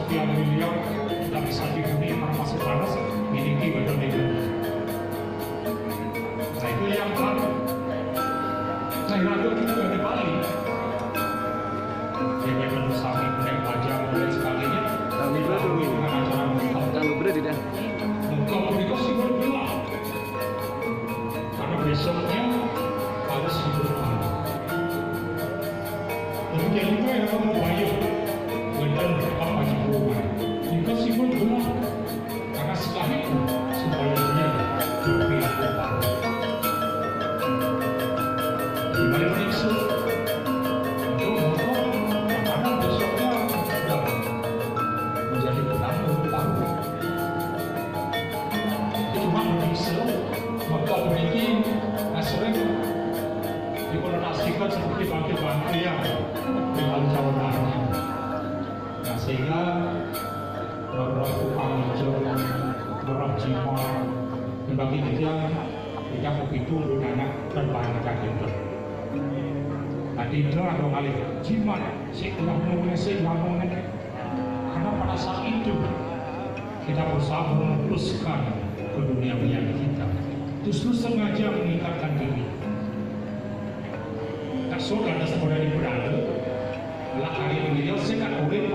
sekian miliar kita bisa dihuni masih panas miliki badan itu. Nah itu yang baru. Nah radio juga di Bali. Ya memang sami naik pajak dan sebagainya. Kami dilalui dengan acara kalau berarti dah. Muka mereka sih bergerak. Karena besoknya harus hidup. Demikian juga yang kamu bayar benar apa hubungan. Jika simbol gelap, karena setelah itu sebaliknya berpihak baru. Di balik itu, untuk motor, karena besoknya menjadi penanggung baru. Cuma bisa maka memiliki sering dikonotasikan seperti bangkit-bangkit yang dengan calon. Nah sehingga beberapa panggung, beberapa jimat dibagi kita begitu anak dan bangkit itu. Nah itu atau kali jimat si ngomongnya karena pada saat itu kita berusaha memuluskan ke dunia kita. Justru sengaja mengikatkan diri. Tak saudara sekolah di berada, lah hari ini dia sekat boleh